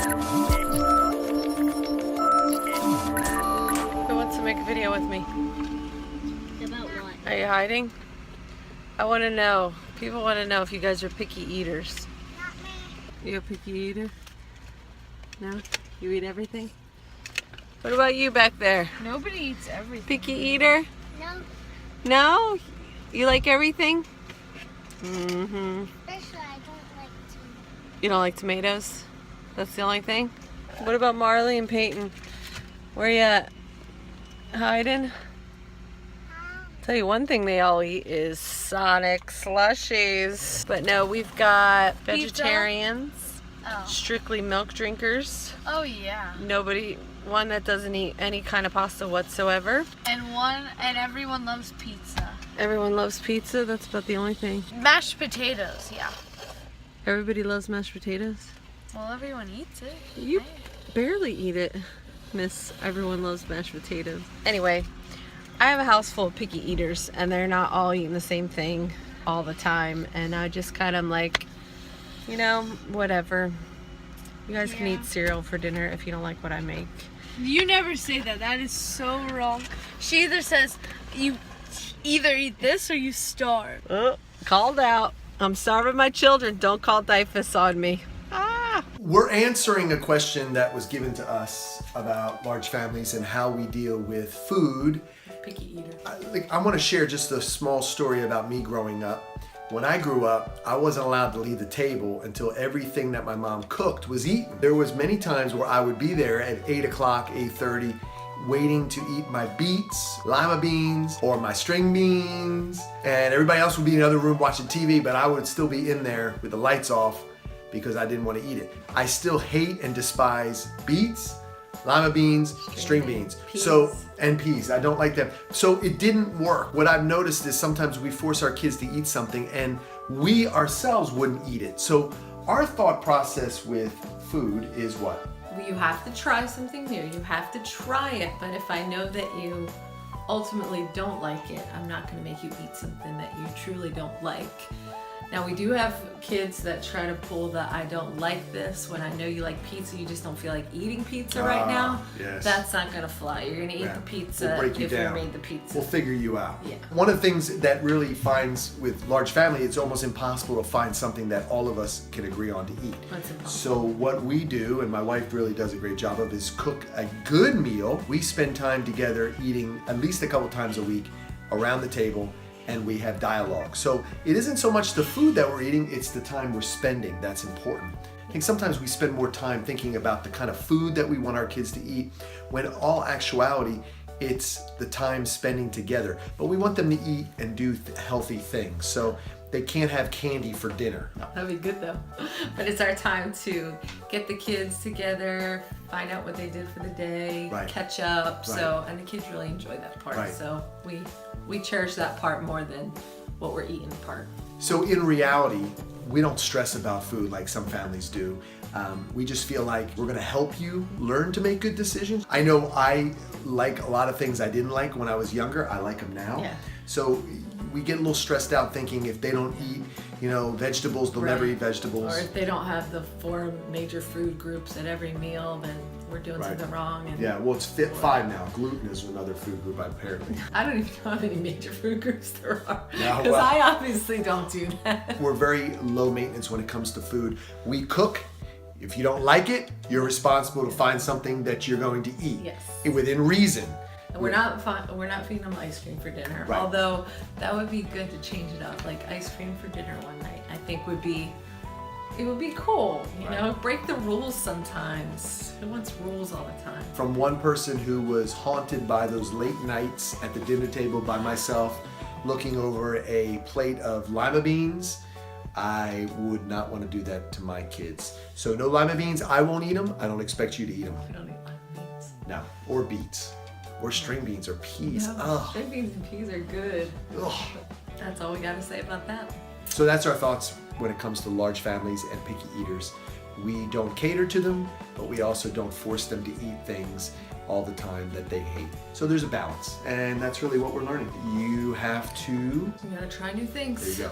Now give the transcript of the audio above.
Who wants to make a video with me? About what? Are you hiding? I want to know. People want to know if you guys are picky eaters. Not me. You a picky eater? No? You eat everything? What about you back there? Nobody eats everything. Picky eater? No. No? You like everything? Mm-hmm. Especially I don't like to. You don't like tomatoes? That's the only thing? What about Marley and Peyton? Where you at? Hiding? Tell you one thing they all eat is Sonic slushies. But no, we've got vegetarians, Oh. strictly milk drinkers. Oh yeah. One that doesn't eat any kind of pasta whatsoever. And everyone loves pizza. Everyone loves pizza. That's about the only thing. Mashed potatoes, yeah. Everybody loves mashed potatoes. Well, everyone eats it. You barely eat it, Miss Everyone Loves Mashed Potatoes. Anyway, I have a house full of picky eaters, and they're not all eating the same thing all the time. And I just kind of like, you know, whatever. You guys can eat cereal for dinner if you don't like what I make. You never say that. That is so wrong. She either says you either eat this or you starve. Oh, called out. I'm starving my children. Don't call DIFUS on me. Ah! We're answering a question that was given to us about large families and how we deal with food. Picky eater. I want to share just a small story about me growing up. When I grew up, I wasn't allowed to leave the table until everything that my mom cooked was eaten. There was many times where I would be there at 8 o'clock, 8:30, waiting to eat my beets, lima beans, or my string beans, and everybody else would be in the other room watching TV, but I would still be in there with the lights off because I didn't want to eat it. I still hate and despise beets, lima beans, string beans. Peas. And peas. I don't like them. So it didn't work. What I've noticed is sometimes we force our kids to eat something and we ourselves wouldn't eat it. So our thought process with food is what? You have to try something new. You have to try it. But if I know that you ultimately don't like it, I'm not going to make you eat something that you truly don't like. Now, we do have kids that try to pull the I don't like this when I know you like pizza, you just don't feel like eating pizza right now. Yes. That's not going to fly. You're going to eat the pizza We'll break you if down. you made the pizza. We'll figure you out. Yeah. One of the things that really finds with large family, it's almost impossible to find something that all of us can agree on to eat. That's impossible. So what we do, and my wife really does a great job of, is cook a good meal. We spend time together eating at least a couple times a week around the table, and we have dialogue. So it isn't so much the food that we're eating, it's the time we're spending that's important. I think sometimes we spend more time thinking about the kind of food that we want our kids to eat, when in all actuality, it's the time spending together. But we want them to eat and do healthy things. So they can't have candy for dinner. That'd be good though. But it's our time to get the kids together, find out what they did for the day, Right. catch up. Right. So, and the kids really enjoy that part. Right. So we cherish that part more than what we're eating part. So in reality, we don't stress about food like some families do. We just feel like we're gonna help you learn to make good decisions. I know I like a lot of things I didn't like when I was younger. I like them now. Yeah. So we get a little stressed out thinking if they don't eat, vegetables, they'll never Right. eat vegetables. Or if they don't have the 4 major food groups at every meal, then we're doing Right. something wrong. And Yeah, well, it's fit 5 now. Gluten is another food group apparently. I don't even know how many major food groups there are. No, Because well- I obviously don't do that. We're very low maintenance when it comes to food. We cook. If you don't like it, you're responsible to find something that you're going to eat. Yes. Within reason. And we're not feeding them ice cream for dinner. Right. Although that would be good to change it up. Like ice cream for dinner one night, I think it would be cool. You know, break the rules sometimes. Who wants rules all the time? From one person who was haunted by those late nights at the dinner table by myself, looking over a plate of lima beans, I would not want to do that to my kids. So no lima beans, I won't eat them. I don't expect you to eat them. We don't eat lima beans. No, or beets, or string beans, or peas. No, Ugh. string beans and peas are good. Ugh. That's all we got to say about that. So that's our thoughts when it comes to large families and picky eaters. We don't cater to them, but we also don't force them to eat things all the time that they hate. So there's a balance, and that's really what we're learning. You have to, You got to try new things. there you go.